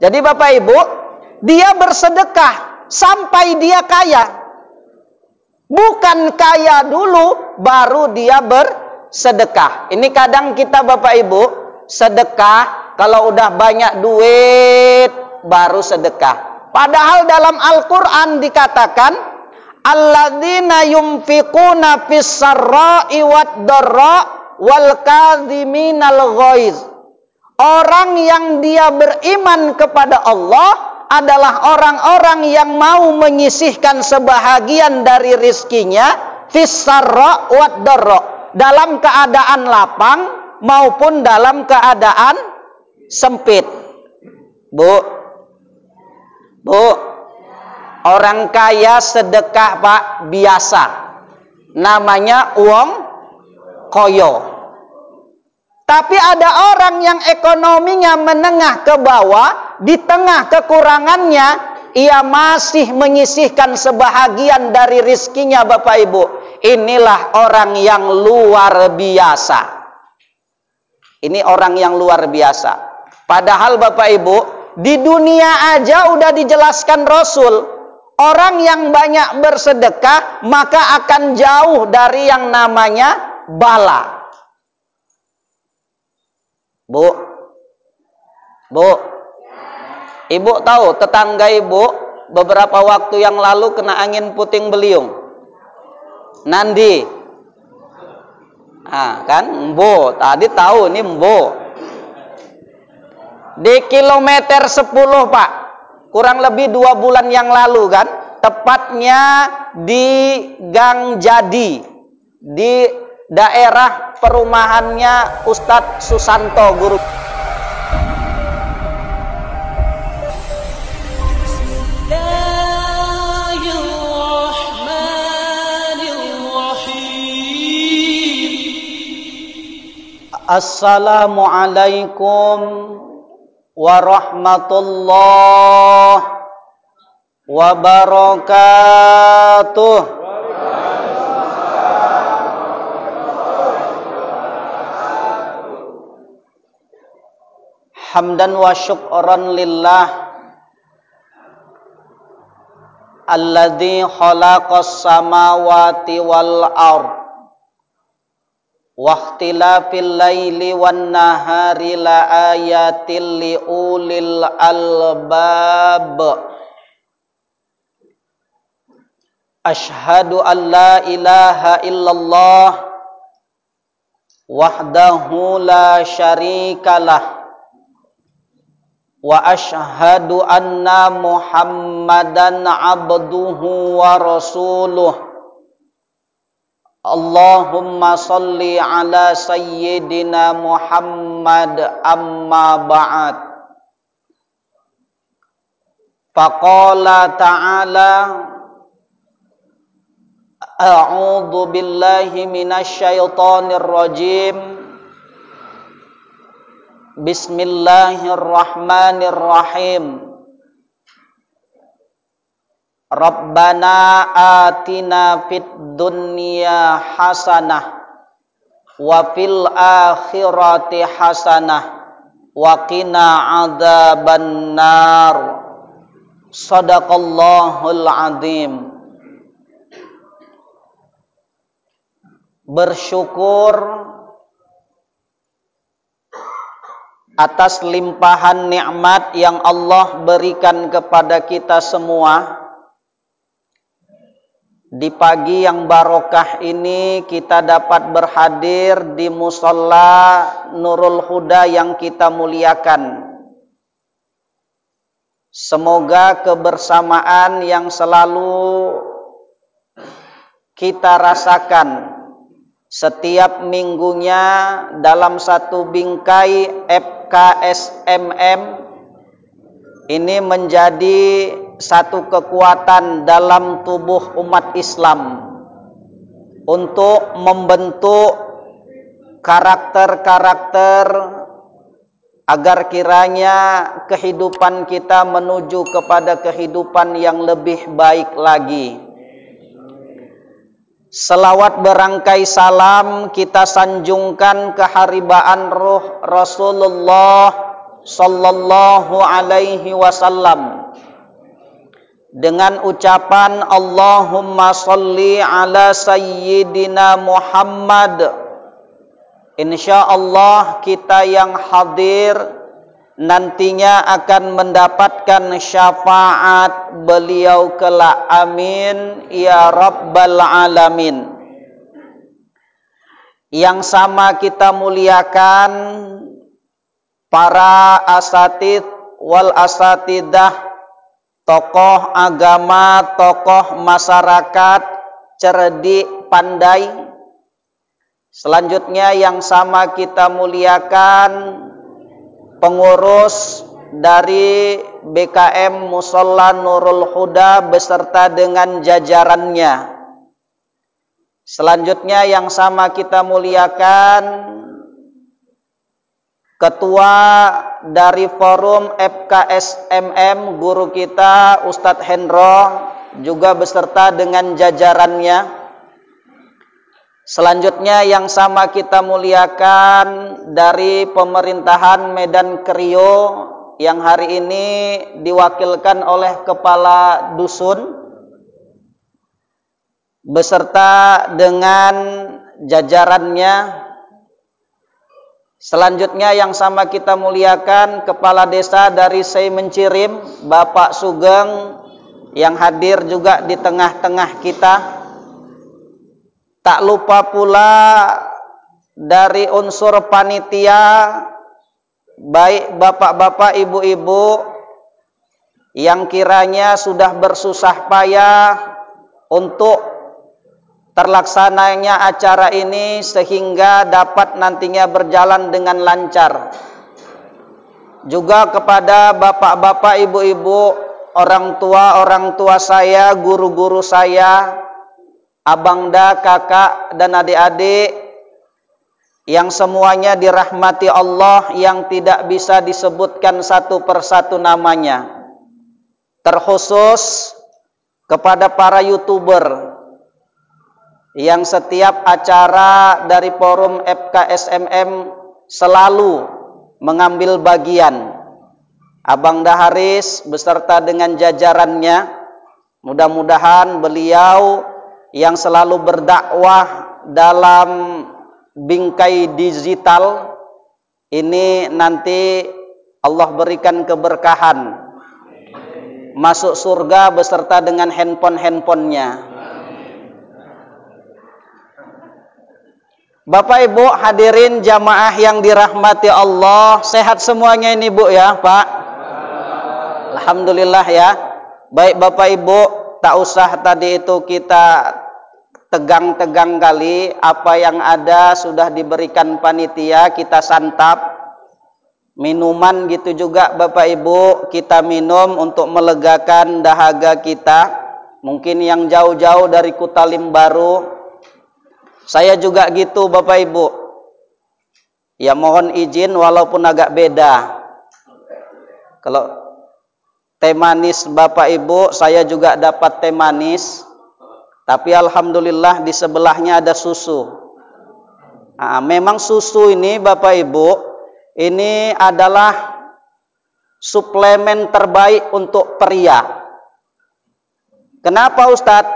Jadi Bapak Ibu, dia bersedekah sampai dia kaya. Bukan kaya dulu baru dia bersedekah. Ini kadang kita Bapak Ibu sedekah kalau udah banyak duit baru sedekah. Padahal dalam Al-Qur'an dikatakan alladzina yunfiquna fis sarra'i wad dharra wal kadhiminal ghaiz. Orang yang dia beriman kepada Allah adalah orang-orang yang mau menyisihkan sebahagian dari rizkinya fis-sarra wad dharra, dalam keadaan lapang maupun dalam keadaan sempit. Bu, orang kaya sedekah Pak biasa, namanya uang koyo. Tapi ada orang yang ekonominya menengah ke bawah, di tengah kekurangannya, ia masih menyisihkan sebahagian dari rizkinya Bapak Ibu. Inilah orang yang luar biasa. Ini orang yang luar biasa. Padahal Bapak Ibu, di dunia aja udah dijelaskan Rasul, orang yang banyak bersedekah maka akan jauh dari yang namanya bala. Bu, Ibu tahu tetangga Ibu beberapa waktu yang lalu kena angin puting beliung. Nandi. Kan Mbo, tadi tahu nih Mbo. Di kilometer 10 Pak, kurang lebih 2 bulan yang lalu kan, tepatnya di Gang Jadi, di daerah perumahannya Ustadz Susanto Guru. Assalamualaikum warahmatullahi wabarakatuh. Hamdan wa syukran lillah alladzi khalaqas samawati wal ard wa ikhtilafil laili wan nahari la ayatil li ulil albab. Asyhadu an la ilaha illallah wahdahu la syarikalah wa asyhadu anna Muhammadan abduhu wa rasuluh. Allahumma salli ala sayyidina Muhammad amma ba'd. Faqala ta'ala a'udzu billahi minasy syaithanir rajim. Bismillahirrahmanirrahim. Rabbana atina fid dunya hasanah wa fil akhirati hasanah wa qina adzaban nar. Shadaqallahul azim. Bersyukur atas limpahan nikmat yang Allah berikan kepada kita semua. Di pagi yang barokah ini kita dapat berhadir di musalla Nurul Huda yang kita muliakan. Semoga kebersamaan yang selalu kita rasakan setiap minggunya dalam satu bingkai FKSMM ini menjadi satu kekuatan dalam tubuh umat Islam untuk membentuk karakter-karakter agar kiranya kehidupan kita menuju kepada kehidupan yang lebih baik lagi. Selawat berangkai salam kita sanjungkan keharibaan ruh Rasulullah sallallahu alaihi wasallam dengan ucapan Allahumma sholli ala sayyidina Muhammad. Insyaallah kita yang hadir nantinya akan mendapatkan syafaat beliau kelak. Amin ya rabbal alamin. Yang sama kita muliakan para asatid wal asatidah, tokoh agama, tokoh masyarakat, cerdik, pandai. Selanjutnya yang sama kita muliakan pengurus dari BKM Musholla Nurul Huda beserta dengan jajarannya. Selanjutnya yang sama kita muliakan ketua dari forum FKSMM guru kita Ustadz Hendro juga beserta dengan jajarannya. Selanjutnya yang sama kita muliakan dari pemerintahan Medan Krio yang hari ini diwakilkan oleh kepala dusun beserta dengan jajarannya. Selanjutnya yang sama kita muliakan kepala desa dari Sei Mencirim, Bapak Sugeng yang hadir juga di tengah-tengah kita. Tak lupa pula dari unsur panitia, baik bapak-bapak, ibu-ibu yang kiranya sudah bersusah payah untuk terlaksananya acara ini sehingga dapat nantinya berjalan dengan lancar. Juga kepada bapak-bapak, ibu-ibu, orang tua saya, guru-guru saya, abangda, kakak, dan adik-adik yang semuanya dirahmati Allah, yang tidak bisa disebutkan satu persatu namanya. Terkhusus kepada para YouTuber yang setiap acara dari forum FKSMM selalu mengambil bagian. Abang Daharis beserta dengan jajarannya, mudah-mudahan beliau yang selalu berdakwah dalam bingkai digital ini nanti Allah berikan keberkahan, masuk surga beserta dengan handphone-handphonenya. Bapak Ibu hadirin jamaah yang dirahmati Allah, sehat semuanya ini Bu ya Pak? Alhamdulillah ya. Baik Bapak Ibu, tak usah tadi itu kita tegang-tegang kali, apa yang ada sudah diberikan panitia, kita santap. Minuman gitu juga Bapak Ibu, kita minum untuk melegakan dahaga kita. Mungkin yang jauh-jauh dari Kutalim Baru, saya juga gitu Bapak Ibu. Ya mohon izin walaupun agak beda. Kalau teh manis Bapak Ibu, saya juga dapat teh manis. Tapi alhamdulillah di sebelahnya ada susu. Nah, memang susu ini Bapak Ibu, ini adalah suplemen terbaik untuk pria. Kenapa Ustadz?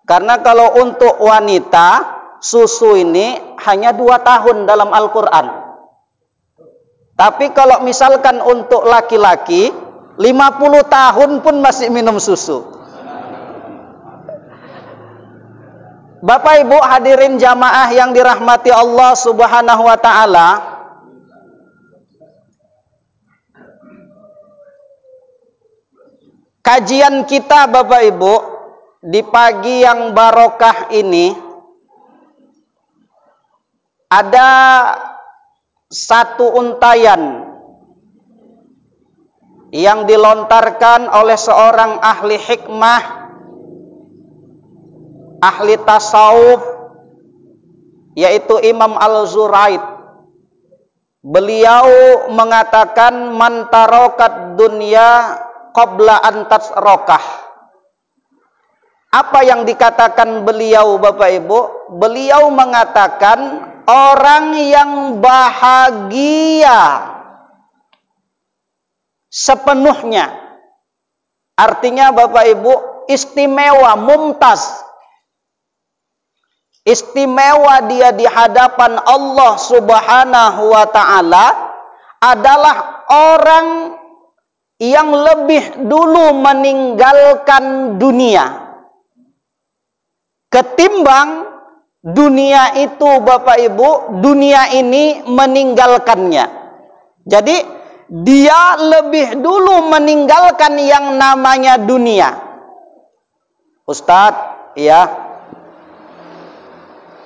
Karena kalau untuk wanita, susu ini hanya 2 tahun dalam Al-Quran. Tapi kalau misalkan untuk laki-laki, 50 tahun pun masih minum susu. Bapak Ibu hadirin jamaah yang dirahmati Allah Subhanahu wa taala, kajian kita Bapak Ibu di pagi yang barokah ini ada satu untayan yang dilontarkan oleh seorang ahli hikmah, ahli tasawuf, yaitu Imam Al-Zuraid. Beliau mengatakan man tarokat dunya qabla an tasrokah. Apa yang dikatakan beliau Bapak Ibu? Beliau mengatakan orang yang bahagia sepenuhnya. Artinya Bapak Ibu, istimewa, mumtaz. Istimewa dia di hadapan Allah Subhanahu wa ta'ala adalah orang yang lebih dulu meninggalkan dunia ketimbang dunia itu, Bapak Ibu, dunia ini meninggalkannya. Jadi dia lebih dulu meninggalkan yang namanya dunia. Ustadz, ya,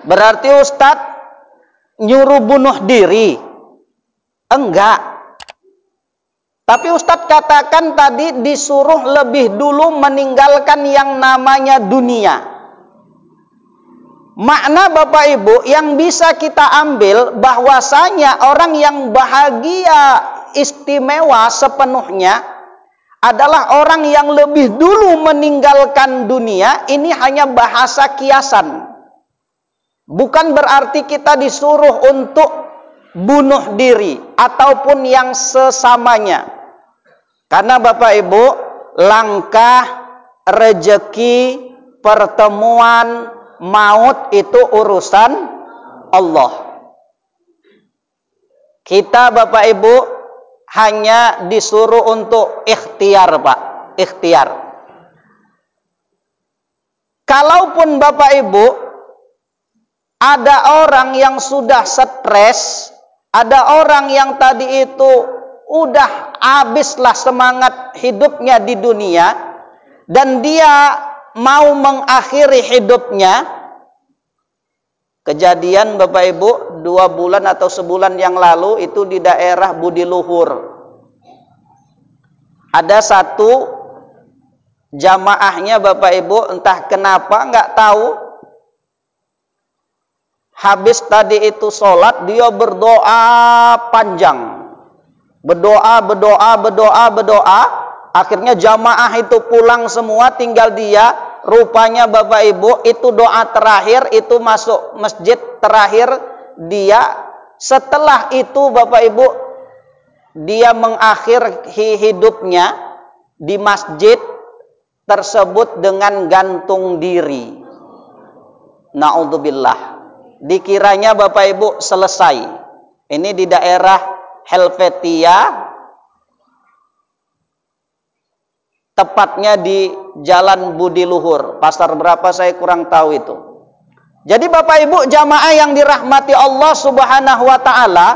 berarti Ustadz nyuruh bunuh diri? Enggak. Tapi Ustadz katakan tadi disuruh lebih dulu meninggalkan yang namanya dunia. Makna Bapak Ibu yang bisa kita ambil bahwasanya orang yang bahagia istimewa sepenuhnya adalah orang yang lebih dulu meninggalkan dunia. Ini hanya bahasa kiasan. Bukan berarti kita disuruh untuk bunuh diri ataupun yang sesamanya. Karena Bapak Ibu, langkah, rejeki, pertemuan, maut itu urusan Allah. Kita Bapak Ibu hanya disuruh untuk ikhtiar, Pak. Ikhtiar. Kalaupun Bapak Ibu ada orang yang sudah stres, ada orang yang tadi itu udah habislah semangat hidupnya di dunia dan dia mau mengakhiri hidupnya. Kejadian Bapak Ibu 2 bulan atau sebulan yang lalu itu di daerah Budiluhur. Ada satu jamaahnya Bapak Ibu, entah kenapa nggak tahu, habis tadi itu sholat dia berdoa panjang, berdoa. Akhirnya jamaah itu pulang semua, tinggal dia. Rupanya Bapak Ibu itu doa terakhir, itu masuk masjid terakhir dia. Setelah itu Bapak Ibu dia mengakhiri hidupnya di masjid tersebut dengan gantung diri. Na'udzubillah. Dikiranya Bapak Ibu selesai. Ini di daerah Helvetia, tepatnya di Jalan Budiluhur. Pasar berapa saya kurang tahu itu. Jadi Bapak Ibu jamaah yang dirahmati Allah Subhanahu wa ta'ala,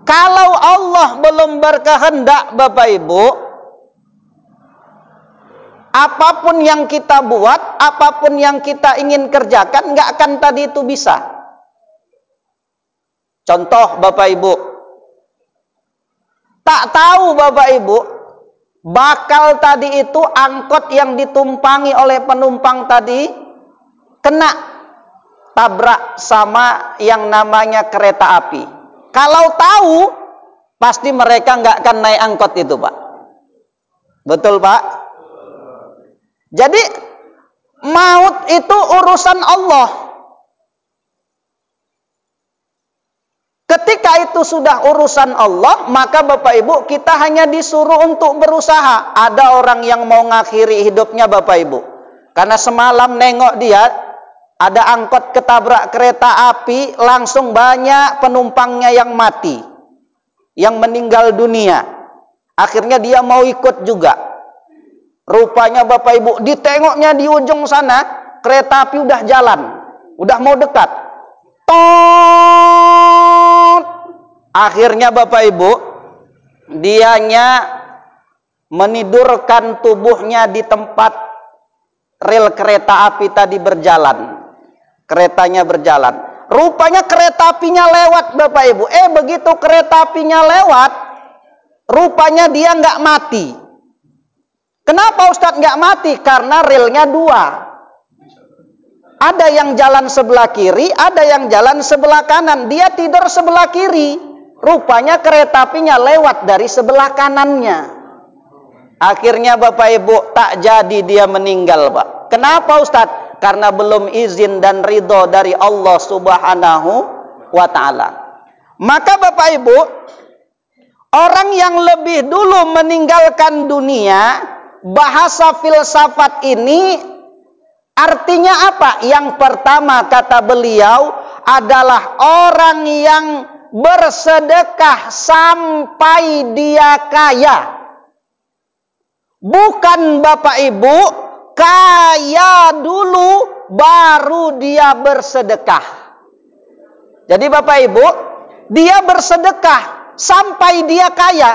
kalau Allah belum berkehendak Bapak Ibu, apapun yang kita buat, apapun yang kita ingin kerjakan, nggak akan tadi itu bisa. Contoh Bapak Ibu, tak tahu Bapak Ibu, bakal tadi itu angkot yang ditumpangi oleh penumpang tadi kena tabrak sama yang namanya kereta api. Kalau tahu, pasti mereka nggak akan naik angkot itu, Pak. Betul, Pak? Jadi maut itu urusan Allah. Ketika itu sudah urusan Allah, maka Bapak Ibu kita hanya disuruh untuk berusaha. Ada orang yang mau ngakhiri hidupnya Bapak Ibu, karena semalam nengok dia ada angkot ketabrak kereta api, langsung banyak penumpangnya yang mati, yang meninggal dunia. Akhirnya dia mau ikut juga. Rupanya Bapak Ibu ditengoknya di ujung sana, kereta api udah jalan, udah mau dekat. Tot. Akhirnya Bapak Ibu dianya menidurkan tubuhnya di tempat rel kereta api tadi berjalan. Keretanya berjalan. Rupanya kereta apinya lewat Bapak Ibu. Begitu kereta apinya lewat, rupanya dia nggak mati. Kenapa Ustadz nggak mati? Karena relnya 2. Ada yang jalan sebelah kiri, ada yang jalan sebelah kanan. Dia tidur sebelah kiri. Rupanya kereta apinya lewat dari sebelah kanannya. Akhirnya Bapak Ibu tak jadi dia meninggal, Pak. Kenapa Ustadz? Karena belum izin dan ridho dari Allah Subhanahu wa ta'ala. Maka Bapak Ibu, orang yang lebih dulu meninggalkan dunia, bahasa filsafat ini artinya apa? Yang pertama kata beliau adalah orang yang bersedekah sampai dia kaya. Bukan Bapak Ibu, kaya dulu baru dia bersedekah. Jadi Bapak Ibu, dia bersedekah sampai dia kaya.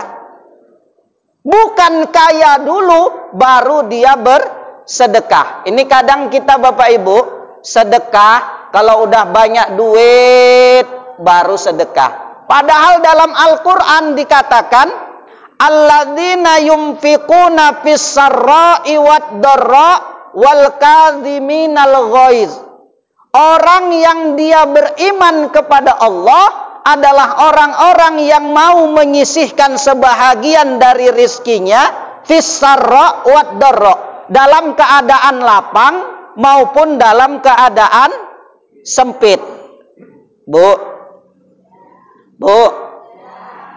Bukan kaya dulu baru dia bersedekah. Ini kadang kita Bapak Ibu sedekah kalau udah banyak duit baru sedekah. Padahal dalam Al-Qur'an dikatakan alladzina yunfiquna fis-sarra'i wad-dharra wal kadhiminal ghaiz. Orang yang dia beriman kepada Allah adalah orang-orang yang mau menyisihkan sebahagian dari rizkinya fis-sarra wad-dharra, dalam keadaan lapang maupun dalam keadaan sempit. Bu,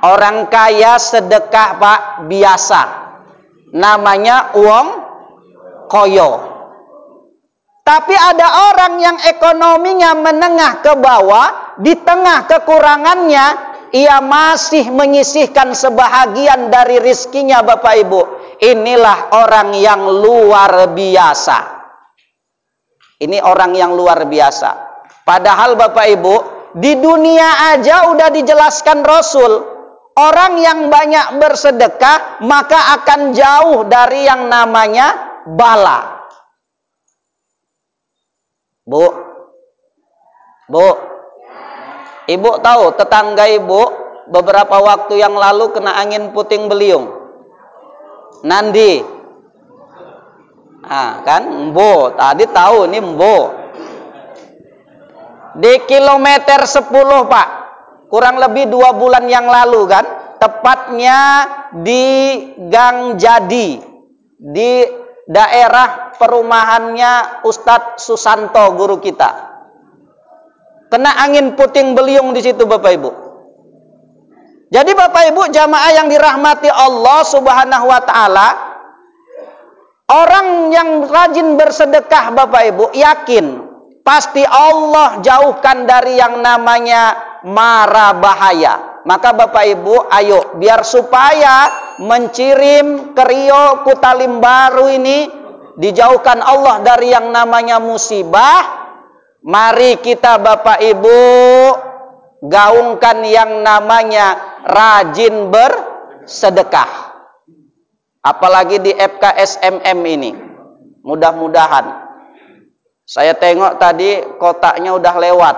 orang kaya sedekah Pak biasa, namanya uang koyo. Tapi ada orang yang ekonominya menengah ke bawah, di tengah kekurangannya ia masih menyisihkan sebahagian dari rizkinya Bapak Ibu. Inilah orang yang luar biasa. Ini orang yang luar biasa. Padahal Bapak Ibu, di dunia aja udah dijelaskan Rasul, orang yang banyak bersedekah maka akan jauh dari yang namanya bala. Bu, Ibu tahu tetangga Ibu beberapa waktu yang lalu kena angin puting beliung. Nandi. Kan Mbo, tadi tahu ini Mbo. Di kilometer 10 Pak, kurang lebih 2 bulan yang lalu kan, tepatnya di Gang Jadi, di daerah perumahannya Ustadz Susanto guru kita. Kena angin puting beliung di situ Bapak Ibu. Jadi Bapak Ibu jamaah yang dirahmati Allah Subhanahu wa taala, orang yang rajin bersedekah Bapak Ibu yakin pasti Allah jauhkan dari yang namanya mara bahaya. Maka Bapak Ibu ayo biar supaya mencirim Kerio Kutalim Baru ini dijauhkan Allah dari yang namanya musibah, mari kita Bapak Ibu gaungkan yang namanya rajin bersedekah. Apalagi di FKSMM ini. Mudah-mudahan. Saya tengok tadi kotaknya udah lewat.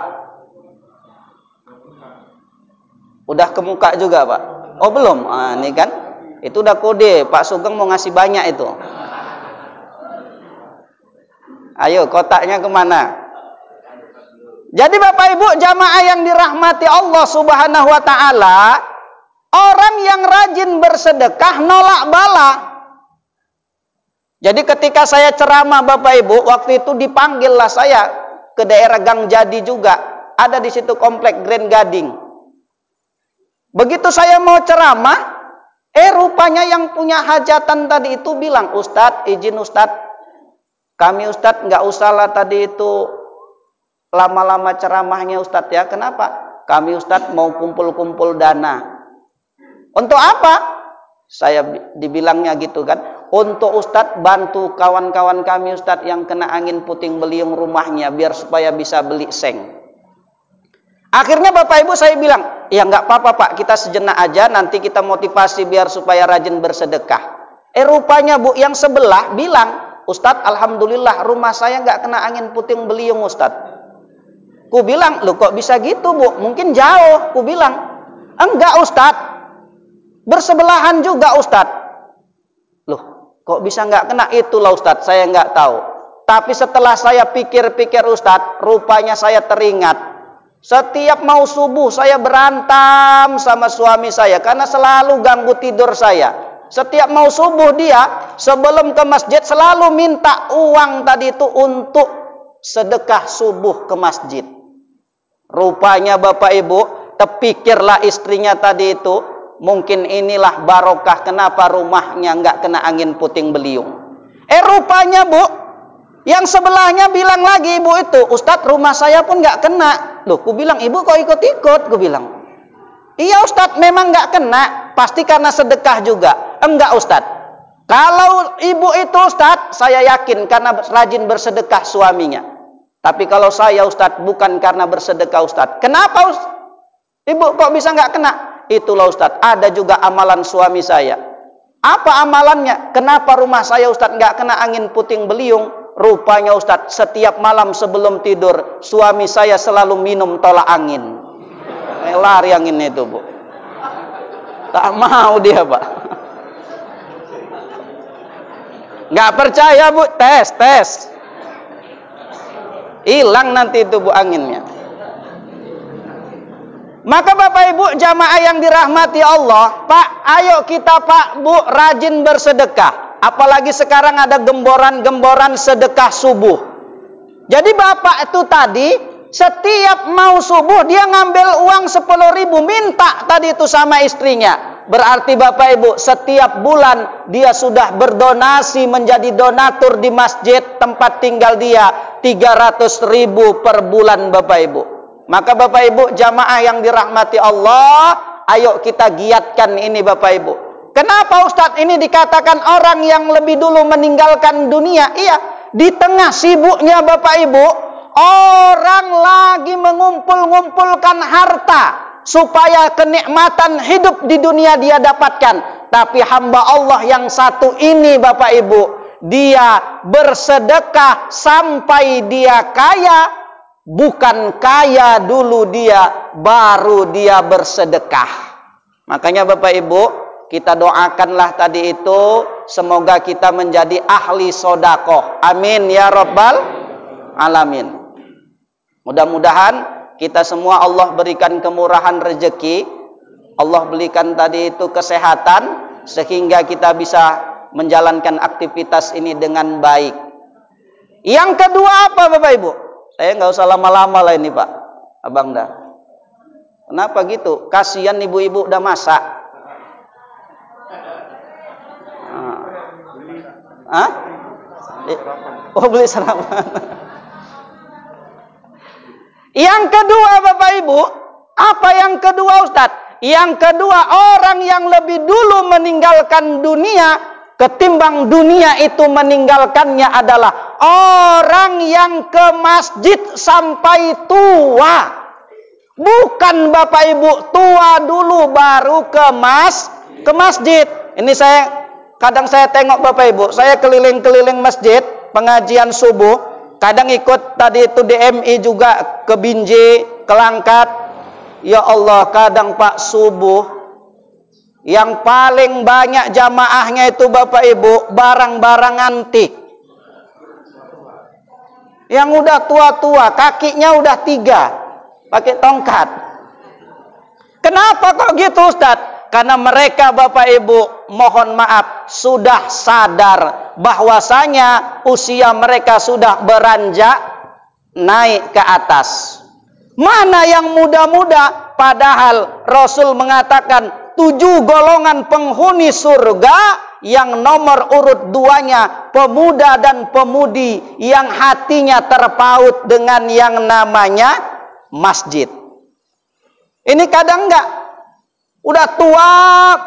Udah ke muka juga Pak? Oh belum? Ini kan itu udah kode Pak Sugeng mau ngasih banyak itu. Ayo kotaknya kemana? Jadi Bapak Ibu jamaah yang dirahmati Allah Subhanahu wa taala, orang yang rajin bersedekah nolak bala. Jadi ketika saya ceramah Bapak Ibu, waktu itu dipanggillah saya ke daerah Gang Jadi juga. Ada di situ komplek Grand Gading. Begitu saya mau ceramah, rupanya yang punya hajatan tadi itu bilang, Ustadz, izin Ustadz, kami Ustadz nggak usah lah tadi itu lama-lama ceramahnya Ustadz ya. Kenapa? Kami Ustadz mau kumpul-kumpul dana. Untuk apa? Saya dibilangnya gitu kan. Untuk Ustadz bantu kawan-kawan kami Ustadz yang kena angin puting beliung rumahnya biar supaya bisa beli seng. Akhirnya Bapak Ibu saya bilang, ya nggak apa-apa Pak, kita sejenak aja, nanti kita motivasi biar supaya rajin bersedekah. Rupanya Bu yang sebelah bilang, Ustadz alhamdulillah rumah saya nggak kena angin puting beliung Ustadz. Ku bilang, loh kok bisa gitu Bu? Mungkin jauh. Ku bilang, enggak Ustadz, bersebelahan juga Ustadz. Loh kok bisa nggak kena? Itulah Ustadz, saya nggak tahu. Tapi setelah saya pikir-pikir Ustadz, rupanya saya teringat. Setiap mau subuh saya berantem sama suami saya karena selalu ganggu tidur saya. Setiap mau subuh dia sebelum ke masjid selalu minta uang tadi itu untuk sedekah subuh ke masjid. Rupanya Bapak Ibu terpikirlah istrinya tadi itu, mungkin inilah barokah kenapa rumahnya nggak kena angin puting beliung. Rupanya Bu, yang sebelahnya bilang lagi ibu itu, Ustadz rumah saya pun nggak kena. Loh, ku bilang ibu kok ikut-ikut? Ku bilang, iya Ustadz memang nggak kena, pasti karena sedekah juga. Enggak Ustadz, kalau ibu itu Ustadz, saya yakin karena rajin bersedekah suaminya. Tapi kalau saya Ustadz bukan karena bersedekah Ustadz. Kenapa Ustadz? Ibu kok bisa nggak kena? Itulah Ustadz, ada juga amalan suami saya. Apa amalannya? Kenapa rumah saya Ustadz nggak kena angin puting beliung? Rupanya Ustadz, setiap malam sebelum tidur, suami saya selalu minum tolak angin. Lari anginnya itu Bu. Tak mau dia Pak. Nggak percaya Bu, tes. Hilang nanti itu Bu anginnya. Maka Bapak Ibu jamaah yang dirahmati Allah, Pak, ayo kita Pak Bu rajin bersedekah. Apalagi sekarang ada gemboran-gemboran sedekah subuh. Jadi Bapak itu tadi setiap mau subuh dia ngambil uang 10.000 minta tadi itu sama istrinya. Berarti Bapak Ibu setiap bulan dia sudah berdonasi menjadi donatur di masjid tempat tinggal dia 300.000 per bulan Bapak Ibu. Maka Bapak Ibu jamaah yang dirahmati Allah, ayo kita giatkan ini Bapak Ibu. Kenapa Ustadz ini dikatakan orang yang lebih dulu meninggalkan dunia? Iya, di tengah sibuknya Bapak Ibu, orang lagi mengumpul-ngumpulkan harta supaya kenikmatan hidup di dunia dia dapatkan. Tapi hamba Allah yang satu ini Bapak Ibu, dia bersedekah sampai dia kaya. Bukan kaya dulu dia, baru dia bersedekah. Makanya Bapak Ibu, kita doakanlah tadi itu, semoga kita menjadi ahli sodakoh. Amin ya Rabbal Alamin. Mudah-mudahan kita semua Allah berikan kemurahan rezeki, Allah berikan tadi itu kesehatan, sehingga kita bisa menjalankan aktivitas ini dengan baik. Yang kedua apa Bapak Ibu? Saya nggak usah lama-lama lah ini Pak, Abang dah. Kenapa gitu? Kasihan ibu-ibu udah masak. Hah? Oh beli sarapan. Yang kedua Bapak Ibu, apa yang kedua Ustadz? Yang kedua orang yang lebih dulu meninggalkan dunia ketimbang dunia itu meninggalkannya adalah orang yang ke masjid sampai tua. Bukan Bapak Ibu tua dulu baru ke masjid. Ini kadang saya tengok Bapak Ibu, saya keliling-keliling masjid pengajian subuh, kadang ikut tadi itu DMI juga ke Binjai, ke Langkat. Ya Allah, kadang Pak subuh yang paling banyak jamaahnya itu Bapak Ibu barang-barang antik. Yang udah tua-tua, kakinya udah 3, pakai tongkat. Kenapa kok gitu Ustadz? Karena mereka Bapak Ibu, mohon maaf, sudah sadar bahwasanya usia mereka sudah beranjak naik ke atas. Mana yang muda-muda? Padahal Rasul mengatakan 7 golongan penghuni surga, yang nomor urut 2-nya pemuda dan pemudi yang hatinya terpaut dengan yang namanya masjid. Ini kadang enggak, udah tua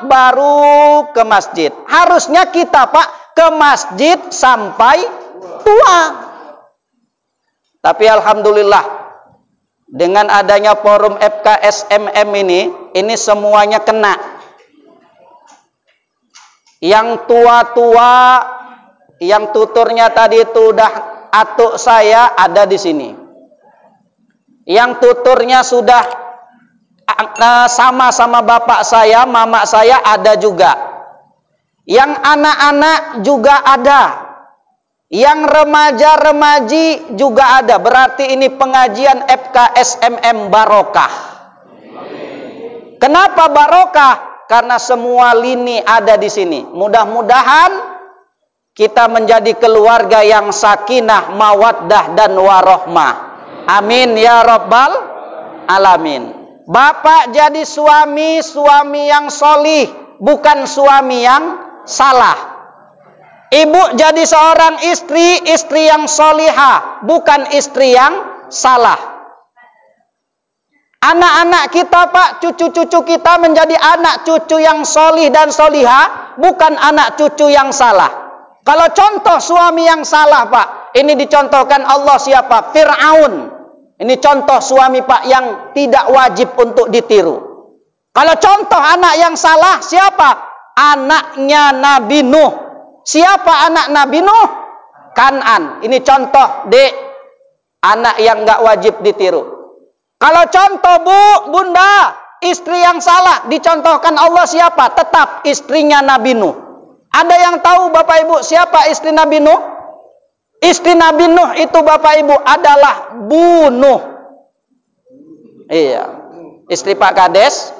baru ke masjid. Harusnya kita Pak ke masjid sampai tua. Tapi alhamdulillah dengan adanya forum FKSMM ini semuanya kena. Yang tua-tua, yang tuturnya tadi itu udah atuk saya ada di sini. Yang tuturnya sudah sama-sama bapak saya, mama saya ada juga. Yang anak-anak juga ada. Yang remaja-remaji juga ada. Berarti ini pengajian FKSMM barokah. Kenapa barokah? Karena semua lini ada di sini. Mudah-mudahan kita menjadi keluarga yang sakinah, mawaddah dan warohmah. Amin ya Rabbal Alamin. Bapak jadi suami yang solih, bukan suami yang salah. Ibu jadi seorang istri yang solihah, bukan istri yang salah. Anak-anak kita Pak, cucu-cucu kita menjadi anak cucu yang solih dan solihah, bukan anak cucu yang salah. Kalau contoh suami yang salah Pak, ini dicontohkan Allah siapa? Fir'aun. Ini contoh suami Pak yang tidak wajib untuk ditiru. Kalau contoh anak yang salah siapa? Anaknya Nabi Nuh. Siapa anak Nabi Nuh? Kan'an. Ini contoh dek, anak yang nggak wajib ditiru. Kalau contoh bunda, istri yang salah, dicontohkan Allah siapa? Tetap istrinya Nabi Nuh. Ada yang tahu Bapak Ibu siapa istri Nabi Nuh? Istri Nabi Nuh itu Bapak Ibu adalah Bu Nuh. Iya. Istri Pak Kades,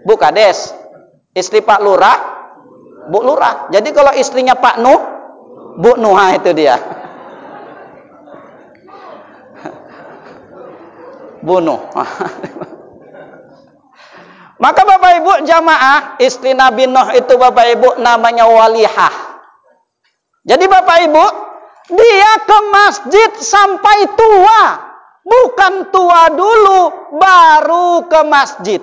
Bu Kades. Istri Pak Lurah, Bu Lurah. Jadi kalau istrinya Pak Nuh, Bu Nuh, itu dia. Bu Nuh. Maka Bapak Ibu jamaah, istri Nabi Nuh itu Bapak Ibu namanya Walihah. Jadi Bapak Ibu, dia ke masjid sampai tua. Bukan tua dulu, baru ke masjid.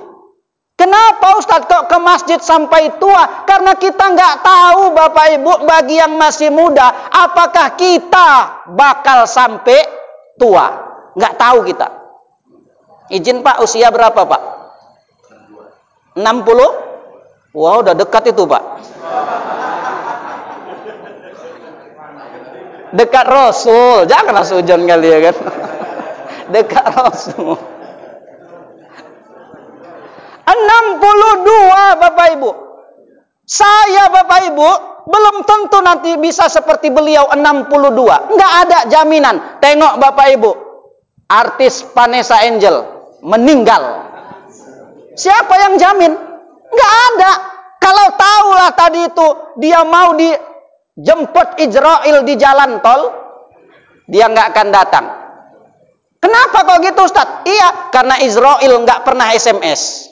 Kenapa Ustadz kok ke masjid sampai tua? Karena kita nggak tahu Bapak Ibu, bagi yang masih muda, apakah kita bakal sampai tua. Nggak tahu kita. Izin Pak, usia berapa Pak? 60? Wah, udah dekat itu Pak. Dekat Rasul. Janganlah sujon kali ya kan. Dekat Rasul. 62 Bapak Ibu. Saya Bapak Ibu belum tentu nanti bisa seperti beliau 62. Nggak ada jaminan. Tengok Bapak Ibu, artis Vanessa Angel meninggal. Siapa yang jamin? Nggak ada. Kalau tahulah tadi itu dia mau dijemput Israel di jalan tol, dia nggak akan datang. Kenapa kok gitu Ustadz? Iya, karena Israel nggak pernah SMS.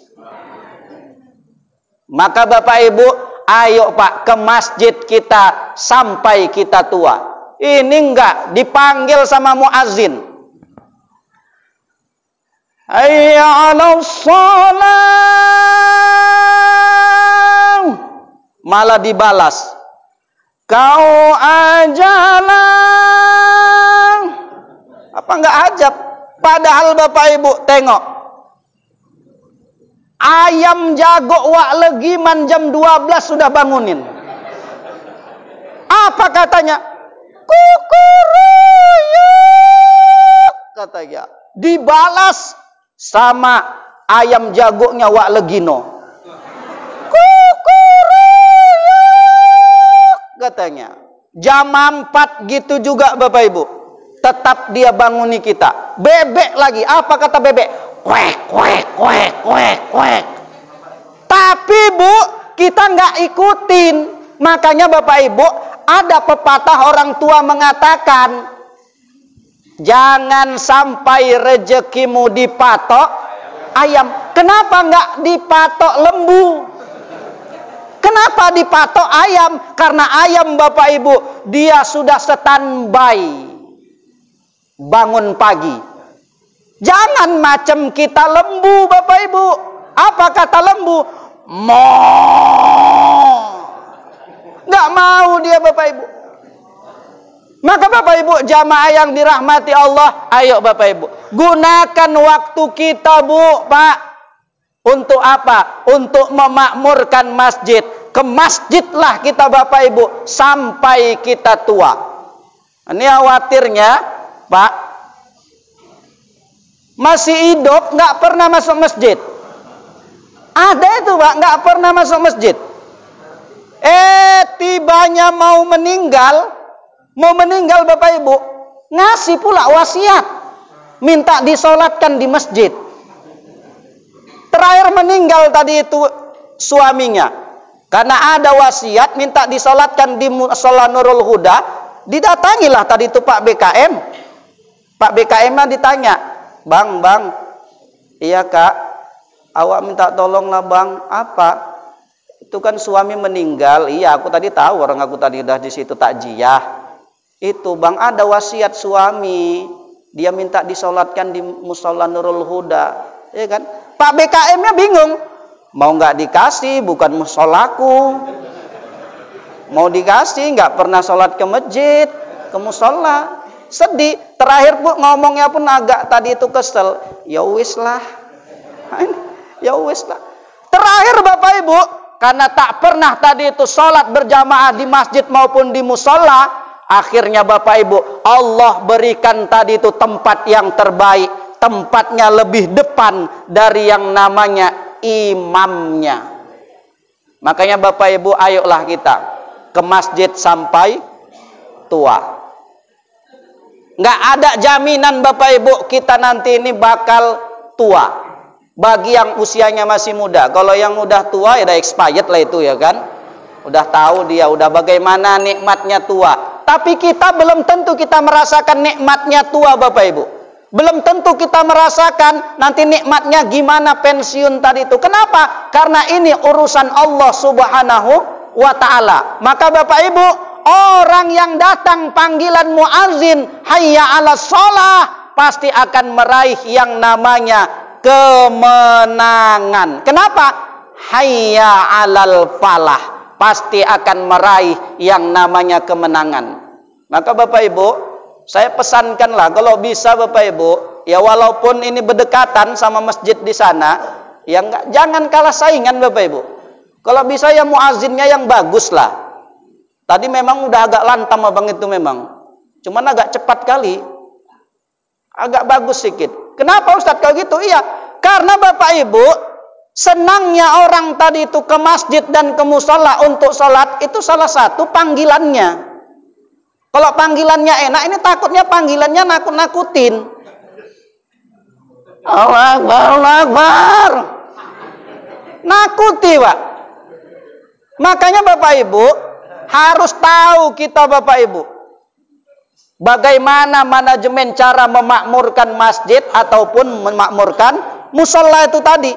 Maka Bapak Ibu, ayo Pak ke masjid kita sampai kita tua. Ini enggak dipanggil sama muazin. Hayya 'alas shalah. Malah dibalas. Kau ajalah. Apa enggak ajab? Padahal Bapak Ibu tengok. Ayam jago wak legiman jam 12 sudah bangunin. Apa katanya? Kukuruyuk katanya. Dibalas sama ayam jagonya wak legino. Kukuruyuk katanya. Jam 4 gitu juga Bapak Ibu. Tetap dia banguni kita. Bebek lagi. Apa kata bebek? Kwek, kwek, kwek, kwek, kwek. Tapi Bu, kita nggak ikutin. Makanya Bapak Ibu, ada pepatah orang tua mengatakan, jangan sampai rezekimu dipatok ayam. Kenapa nggak dipatok lembu? Kenapa dipatok ayam? Karena ayam Bapak Ibu, dia sudah standby bangun pagi. Jangan macam kita lembu Bapak Ibu. Apa kata lembu? Mo. Nggak mau dia Bapak Ibu. Maka Bapak Ibu jamaah yang dirahmati Allah, ayo Bapak Ibu, gunakan waktu kita Bu, Pak. Untuk apa? Untuk memakmurkan masjid. Ke masjidlah kita Bapak Ibu sampai kita tua. Ini khawatirnya Pak, masih hidup nggak pernah masuk masjid. Ada itu Pak, nggak pernah masuk masjid. Tibanya mau meninggal Bapak Ibu, ngasih pula wasiat, minta disolatkan di masjid. Terakhir meninggal tadi itu suaminya, karena ada wasiat minta disolatkan di musola Nurul Huda. Didatangilah tadi itu Pak BKM. Pak BKM ditanya, Bang, iya Kak, Awak minta tolong lah bang, apa? Itu kan suami meninggal. Iya, aku tadi tahu, orang aku tadi udah di situ takziah. Itu bang, ada wasiat suami, dia minta disolatkan di musola Nurul Huda, ya kan? Pak BKM-nya bingung, mau nggak dikasih, bukan musolaku. Mau dikasih, nggak pernah sholat ke masjid, ke musola. Sedih. Terakhir bu ngomongnya pun agak tadi itu kesel. Ya wis lah. Ya wis lah. Terakhir Bapak Ibu, karena tak pernah tadi itu sholat berjamaah di masjid maupun di musola, akhirnya Bapak Ibu, Allah berikan tadi itu tempat yang terbaik, tempatnya lebih depan dari yang namanya imamnya. Makanya Bapak Ibu, ayolah kita ke masjid sampai tua. Nggak ada jaminan Bapak Ibu kita nanti ini bakal tua. Bagi yang usianya masih muda. Kalau yang udah tua ya udah expired lah itu ya kan. Udah tahu dia udah bagaimana nikmatnya tua. Tapi kita belum tentu kita merasakan nikmatnya tua Bapak Ibu. Belum tentu kita merasakan nanti nikmatnya gimana pensiun tadi itu. Kenapa? Karena ini urusan Allah Subhanahu wa ta'ala. Maka Bapak Ibu, orang yang datang panggilan muazin hayya 'alas shalah pasti akan meraih yang namanya kemenangan. Kenapa? Hayya 'alal falah, pasti akan meraih yang namanya kemenangan. Maka Bapak Ibu, saya pesankanlah kalau bisa Bapak Ibu, ya walaupun ini berdekatan sama masjid di sana, ya jangan kalah saingan Bapak Ibu. Kalau bisa ya muazinnya yang bagus lah. Tadi memang udah agak lantam abang itu memang. Cuman agak cepat kali. Agak bagus sedikit. Kenapa Ustadz kalau gitu? Iya, karena Bapak Ibu, senangnya orang tadi itu ke masjid dan ke musola untuk sholat, itu salah satu panggilannya. Kalau panggilannya enak, ini takutnya panggilannya nakut-nakutin. Allah Akbar, Allah Akbar. Nakuti Pak. Makanya Bapak Ibu harus tahu kita Bapak Ibu bagaimana manajemen cara memakmurkan masjid ataupun memakmurkan musola itu tadi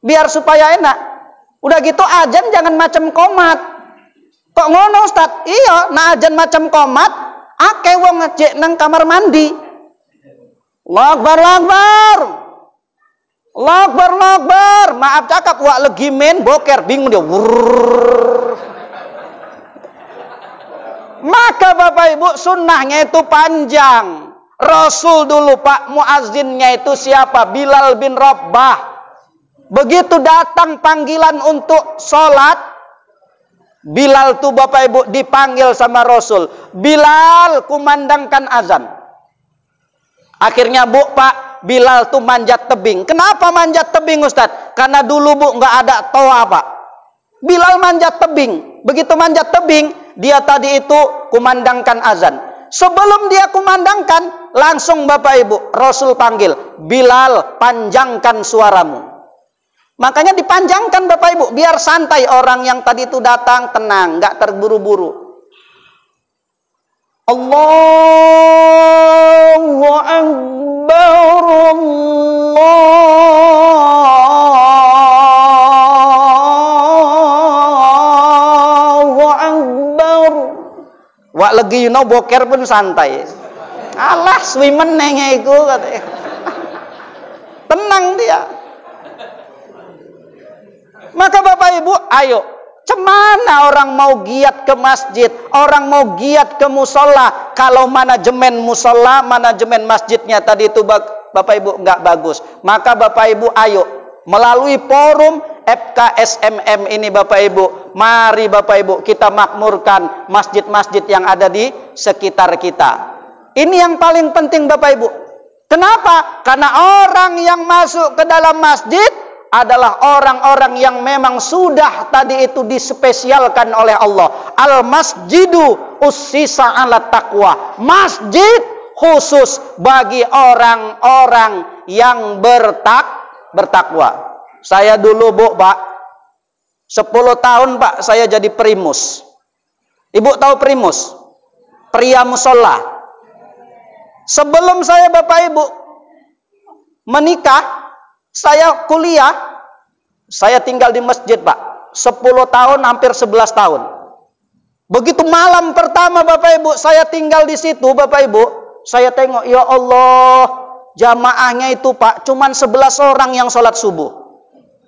biar supaya enak. Udah gitu azan jangan macam komat. Kok ngono Ustaz? Iya, nah azan macam komat akeh wong ngejek nang kamar mandi. Allahu Akbar, Allahu Akbar. Allahu Akbar, Allahu Akbar. Maaf cakap wak legi men boker bingung dia. Maka Bapak Ibu sunnahnya itu panjang. Rasul dulu Pak muazzinnya itu siapa? Bilal bin Rabah. Begitu datang panggilan untuk sholat, Bilal tuh Bapak Ibu dipanggil sama Rasul. Bilal kumandangkan azan. Akhirnya Bu Pak Bilal tuh manjat tebing. Kenapa manjat tebing Ustadz? Karena dulu Bu nggak ada toa Pak. Bilal manjat tebing. Begitu manjat tebing, dia tadi itu kumandangkan azan. Sebelum dia kumandangkan, langsung Bapak Ibu Rasul panggil, Bilal panjangkan suaramu. Makanya dipanjangkan Bapak Ibu, biar santai orang yang tadi itu datang tenang, nggak terburu-buru. Allahu Akbar, Allahu Akbar. Wak lagi you know boker pun santai. Alah swimen nengnya iku katanya. Tenang dia. Maka Bapak Ibu, ayo. Cemana orang mau giat ke masjid, orang mau giat ke musola, kalau manajemen musola, manajemen masjidnya tadi itu Bapak Ibu nggak bagus. Maka Bapak Ibu ayo melalui forum FKSMM ini Bapak Ibu, mari Bapak Ibu kita makmurkan masjid-masjid yang ada di sekitar kita. Ini yang paling penting Bapak Ibu. Kenapa? Karena orang yang masuk ke dalam masjid adalah orang-orang yang memang sudah tadi itu dispesialkan oleh Allah. Al-masjidu ussisa 'ala taqwa. Masjid khusus bagi orang-orang yang bertakwa. Saya dulu Bu, Pak, 10 tahun Pak saya jadi primus. Ibu tahu primus? Pria musola. Sebelum saya Bapak Ibu menikah, saya kuliah, Saya tinggal di masjid, Pak. 10 tahun, hampir 11 tahun. Begitu malam pertama, Bapak Ibu, saya tinggal di situ, Bapak Ibu. Saya tengok, ya Allah, jamaahnya itu, Pak, cuman 11 orang yang sholat subuh.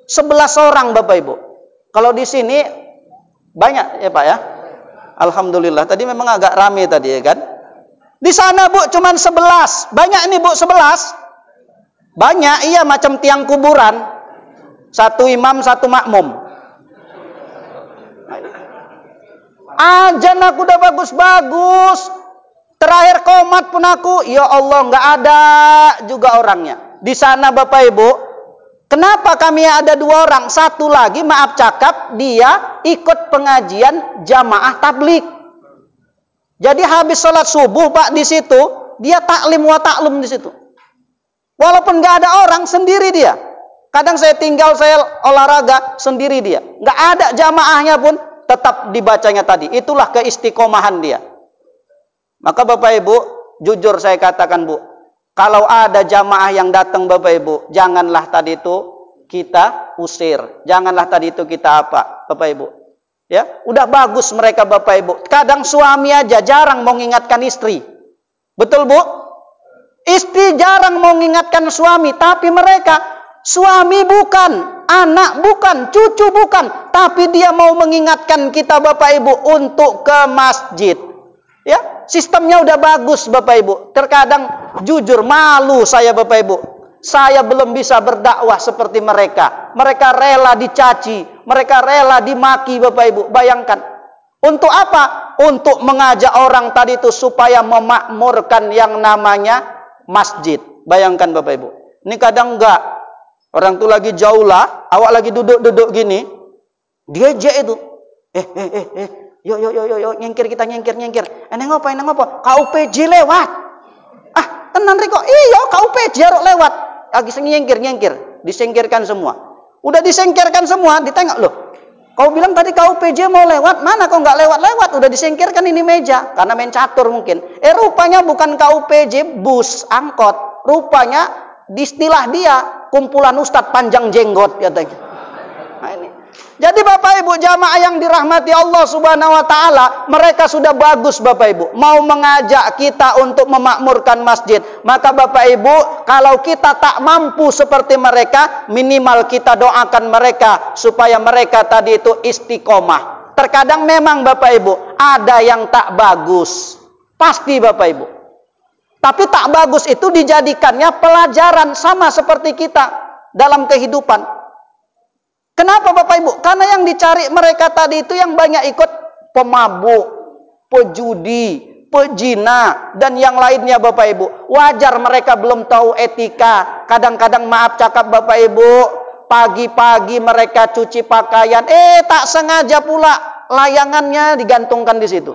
11 orang, Bapak Ibu. Kalau di sini, banyak ya, Pak ya. Alhamdulillah. Tadi memang agak rame tadi, ya kan? Di sana, Bu, cuman 11. Banyak ini, Bu, 11. Banyak, iya, macam tiang kuburan. Satu imam, satu makmum. Ajan aku udah bagus-bagus. Terakhir qomat pun aku, ya Allah, nggak ada juga orangnya. Di sana, Bapak Ibu, kenapa kami ada 2 orang? Satu lagi, maaf cakap, dia ikut pengajian jamaah tablik. Jadi habis sholat subuh, Pak, di situ, dia taklim wa taklum di situ. Walaupun nggak ada orang, sendiri dia. Kadang saya tinggal, saya olahraga, sendiri dia. Nggak ada jamaahnya pun, tetap dibacanya tadi. Itulah keistiqomahan dia. Maka Bapak Ibu, jujur saya katakan, Bu, kalau ada jamaah yang datang, Bapak Ibu, janganlah tadi itu kita usir. Janganlah tadi itu kita apa, Bapak Ibu. Ya, udah bagus mereka, Bapak Ibu. Kadang suami aja jarang mau mengingatkan istri. Betul, Bu? Istri jarang mau mengingatkan suami, tapi mereka, suami bukan, anak bukan, cucu bukan, tapi dia mau mengingatkan kita, Bapak Ibu, untuk ke masjid. Ya, sistemnya udah bagus, Bapak Ibu. Terkadang jujur malu saya, Bapak Ibu. Saya belum bisa berdakwah seperti mereka. Mereka rela dicaci, mereka rela dimaki, Bapak Ibu. Bayangkan. Untuk apa? Untuk mengajak orang tadi itu supaya memakmurkan yang namanya masjid. Bayangkan, Bapak Ibu. Ini kadang enggak. Orang tuh lagi jauh lah, awak lagi duduk-duduk gini, dia aja itu, yo, nyengkir kita, nyengkir. Nengok apa? KUPJ lewat. Ah, tenan Riko, iya KUPJ harus lewat. Lagi nyengkir, disingkirkan semua. Udah disingkirkan semua, ditengok loh. Kau bilang tadi KUPJ mau lewat, mana kau nggak lewat? Udah disingkirkan ini meja, karena main catur mungkin. Rupanya bukan KUPJ, bus, angkot. Rupanya di istilah dia, kumpulan ustadz panjang jenggot katanya. Nah, ini. Jadi Bapak Ibu jamaah yang dirahmati Allah Subhanahu wa taala, mereka sudah bagus Bapak Ibu, mau mengajak kita untuk memakmurkan masjid. Maka Bapak Ibu, kalau kita tak mampu seperti mereka, minimal kita doakan mereka supaya mereka tadi itu istiqomah. Terkadang memang Bapak Ibu ada yang tak bagus. Pasti Bapak Ibu. Tapi tak bagus itu dijadikannya pelajaran sama seperti kita dalam kehidupan. Kenapa Bapak Ibu? Karena yang dicari mereka tadi itu yang banyak ikut pemabuk, pejudi, pezina, dan yang lainnya Bapak Ibu. Wajar mereka belum tahu etika. Kadang-kadang maaf cakap Bapak Ibu, pagi-pagi mereka cuci pakaian, tak sengaja pula layangannya digantungkan di situ.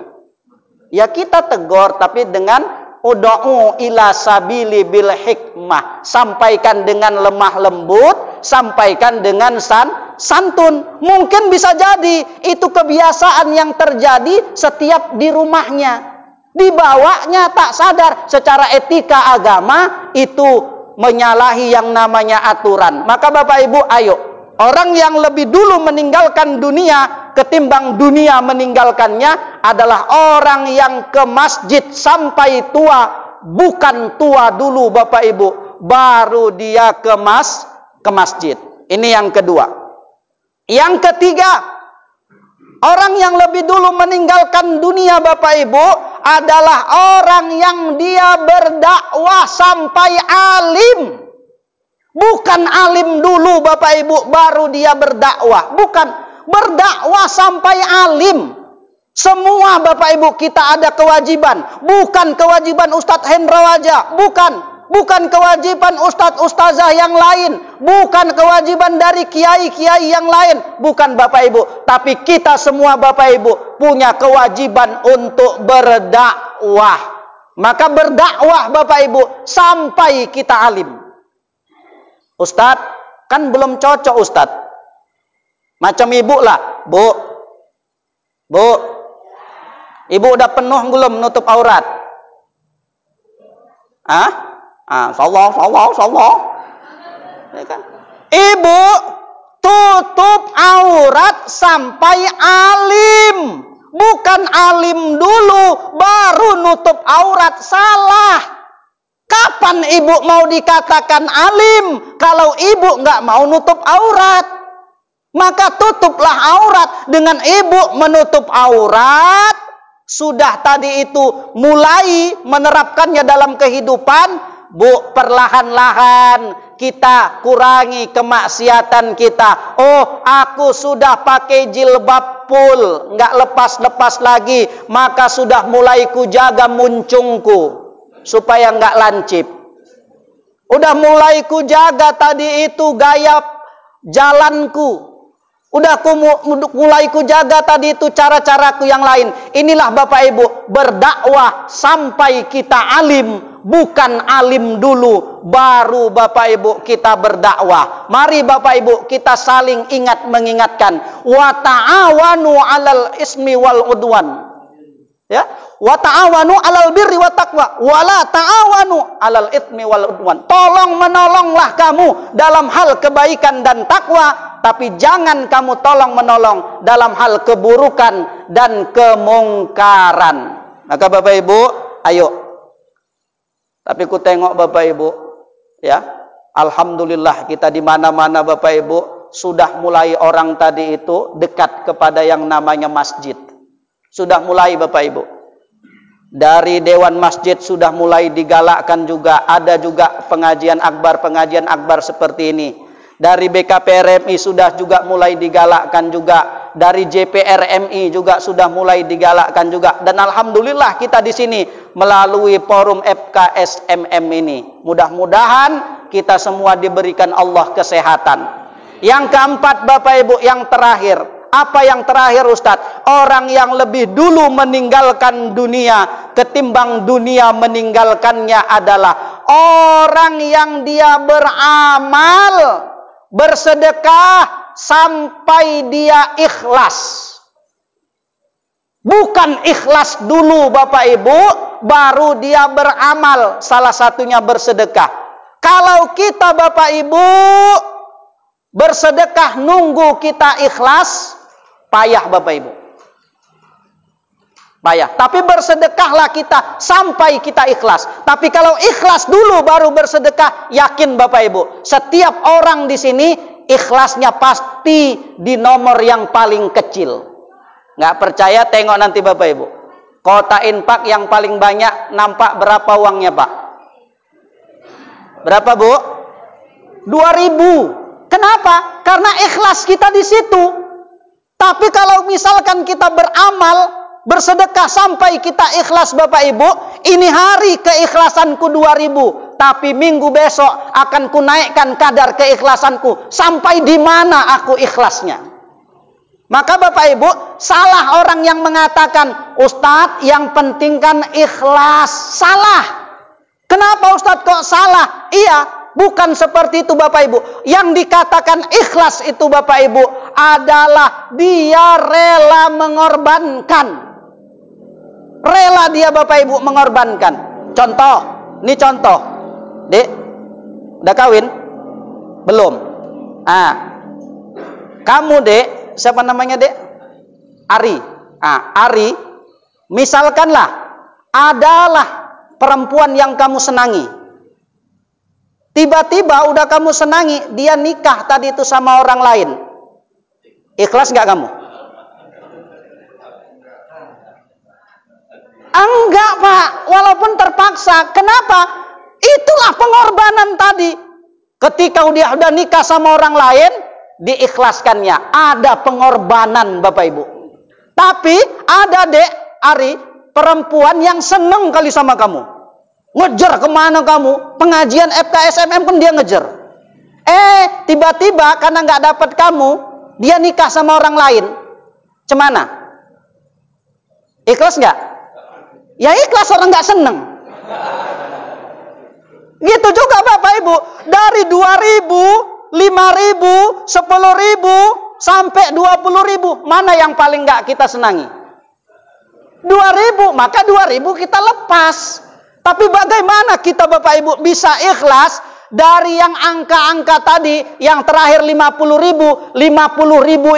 Ya kita tegur, tapi dengan ud'u ila sabili bil hikmah. Sampaikan dengan lemah lembut, sampaikan dengan santun. Mungkin bisa jadi itu kebiasaan yang terjadi setiap di rumahnya. Dibawanya tak sadar secara etika agama itu menyalahi yang namanya aturan. Maka Bapak Ibu, ayo, orang yang lebih dulu meninggalkan dunia ketimbang dunia meninggalkannya adalah orang yang ke masjid sampai tua. Bukan tua dulu Bapak Ibu, baru dia ke masjid. Ini yang kedua. Yang ketiga, orang yang lebih dulu meninggalkan dunia Bapak Ibu adalah orang yang dia berdakwah sampai alim. Bukan alim dulu Bapak Ibu baru dia berdakwah. Bukan, berdakwah sampai alim. Semua Bapak Ibu kita ada kewajiban. Bukan kewajiban Ustadz Hendra aja. Bukan kewajiban Ustadz Ustazah yang lain. Bukan kewajiban dari kiai-kiai yang lain. Bukan Bapak Ibu. Tapi kita semua Bapak Ibu punya kewajiban untuk berdakwah. Maka berdakwah Bapak Ibu sampai kita alim. Ustadz, kan belum cocok Ustadz. Macam ibu lah. Bu, ibu udah penuh belum nutup aurat? Sallallahu. Ya kan? Ibu tutup aurat sampai alim. Bukan alim dulu, baru nutup aurat. Salah. Kapan ibu mau dikatakan alim kalau ibu nggak mau nutup aurat? Maka tutuplah aurat. Dengan ibu menutup aurat, sudah tadi itu mulai menerapkannya dalam kehidupan. Bu, perlahan-lahan kita kurangi kemaksiatan kita. Oh, aku sudah pakai jilbab full, nggak lepas-lepas lagi, maka sudah mulai kujaga muncungku supaya nggak lancip. Udah mulai kujaga tadi itu gaya jalanku. Udah mulai kujaga tadi itu cara-caraku yang lain. Inilah Bapak Ibu, berdakwah sampai kita alim. Bukan alim dulu, baru Bapak Ibu kita berdakwah. Mari Bapak Ibu kita saling ingat mengingatkan. Wa ta'awanu 'alal ismi wal udwan. Ya, wa ta'awanu 'alal birri wat taqwa, wa la ta'awanu 'alal itsmi wal udwan. Tolong menolonglah kamu dalam hal kebaikan dan takwa, tapi jangan kamu tolong menolong dalam hal keburukan dan kemungkaran. Maka Bapak Ibu, ayo. Tapi ku tengok Bapak Ibu, ya, alhamdulillah kita di mana-mana Bapak Ibu sudah mulai orang tadi itu dekat kepada yang namanya masjid. Sudah mulai Bapak Ibu. Dari Dewan Masjid sudah mulai digalakkan juga. Ada juga pengajian akbar seperti ini. Dari BKPRMI sudah juga mulai digalakkan juga. Dari JPRMI juga sudah mulai digalakkan juga. Dan alhamdulillah kita di sini melalui forum FKSMM ini. Mudah-mudahan kita semua diberikan Allah kesehatan. Yang keempat Bapak Ibu, yang terakhir. Apa yang terakhir Ustadz? Orang yang lebih dulu meninggalkan dunia ketimbang dunia meninggalkannya adalah orang yang dia beramal, bersedekah sampai dia ikhlas. Bukan ikhlas dulu Bapak Ibu, baru dia beramal, salah satunya bersedekah. Kalau kita Bapak Ibu bersedekah nunggu kita ikhlas, payah Bapak Ibu. Payah. Tapi bersedekahlah kita sampai kita ikhlas. Tapi kalau ikhlas dulu baru bersedekah, yakin Bapak Ibu, setiap orang di sini ikhlasnya pasti di nomor yang paling kecil. Nggak percaya, tengok nanti Bapak Ibu. Kota infak yang paling banyak nampak berapa uangnya Pak? Berapa Bu? 2.000. Kenapa? Karena ikhlas kita di situ. Tapi kalau misalkan kita beramal, bersedekah sampai kita ikhlas Bapak Ibu, ini hari keikhlasanku 2.000, tapi minggu besok akan kunaikkan kadar keikhlasanku sampai di mana aku ikhlasnya. Maka Bapak Ibu, salah orang yang mengatakan, Ustadz yang penting kan ikhlas. Salah. Kenapa Ustadz kok salah? Iya, bukan seperti itu Bapak Ibu. Yang dikatakan ikhlas itu Bapak Ibu adalah dia rela mengorbankan. Rela dia Bapak Ibu mengorbankan. Contoh, ini contoh. Dek, udah kawin? Belum. Kamu Dek, siapa namanya Dek? Ari. Ari, misalkanlah adalah perempuan yang kamu senangi. Tiba-tiba udah kamu senangi, dia nikah tadi itu sama orang lain. Ikhlas nggak kamu? Enggak Pak, walaupun terpaksa. Kenapa? Itulah pengorbanan tadi. Ketika dia udah nikah sama orang lain, diikhlaskannya. Ada pengorbanan Bapak Ibu. Tapi ada Dek Ari, perempuan yang seneng kali sama kamu. Ngejar kemana kamu? Pengajian FKSMM pun dia ngejar. Tiba-tiba karena nggak dapat kamu, dia nikah sama orang lain. Cemana? Ikhlas nggak? Ya ikhlas, orang nggak seneng. Gitu juga Bapak Ibu. Dari 2.000, 5.000, 10.000 sampai 20.000, mana yang paling nggak kita senangi? 2.000, maka 2.000 kita lepas. Tapi bagaimana kita Bapak Ibu bisa ikhlas dari yang angka-angka tadi, yang terakhir 50.000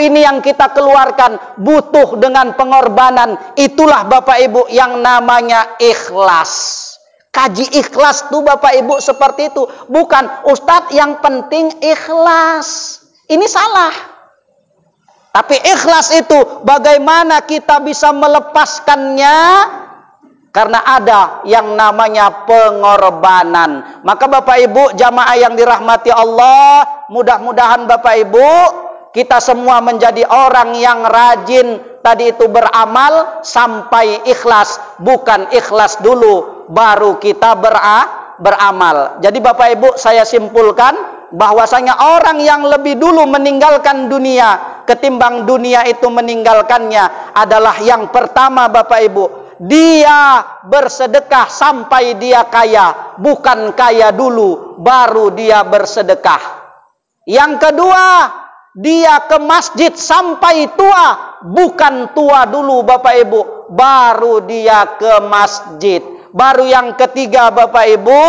ini yang kita keluarkan butuh dengan pengorbanan. Itulah Bapak Ibu yang namanya ikhlas. Kaji ikhlas tuh Bapak Ibu seperti itu. Bukan Ustadz yang penting ikhlas. Ini salah. Tapi ikhlas itu bagaimana kita bisa melepaskannya? Karena ada yang namanya pengorbanan. Maka Bapak Ibu jamaah yang dirahmati Allah, mudah-mudahan Bapak Ibu kita semua menjadi orang yang rajin tadi itu beramal sampai ikhlas. Bukan ikhlas dulu baru kita beramal. Jadi Bapak Ibu saya simpulkan bahwasanya orang yang lebih dulu meninggalkan dunia ketimbang dunia itu meninggalkannya adalah yang pertama Bapak Ibu, dia bersedekah sampai dia kaya, bukan kaya dulu baru dia bersedekah. Yang kedua, dia ke masjid sampai tua, bukan tua dulu Bapak Ibu baru dia ke masjid. Baru yang ketiga Bapak Ibu,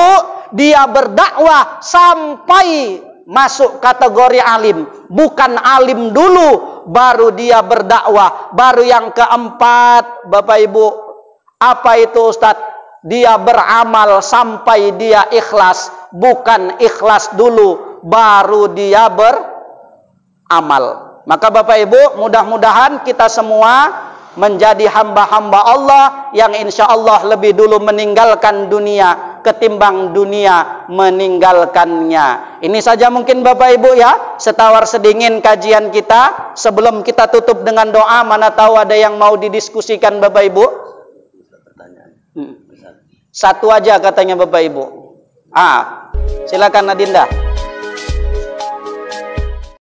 dia berdakwah sampai masuk kategori alim, bukan alim dulu baru dia berdakwah. Baru yang keempat Bapak Ibu, apa itu Ustadz? Dia beramal sampai dia ikhlas, bukan ikhlas dulu baru dia beramal. Maka Bapak Ibu mudah-mudahan kita semua menjadi hamba-hamba Allah yang insya Allah lebih dulu meninggalkan dunia ketimbang dunia meninggalkannya. Ini saja mungkin Bapak Ibu ya, setawar sedingin kajian kita. Sebelum kita tutup dengan doa, mana tahu ada yang mau didiskusikan Bapak Ibu. Satu aja katanya Bapak Ibu. Silakan Adinda.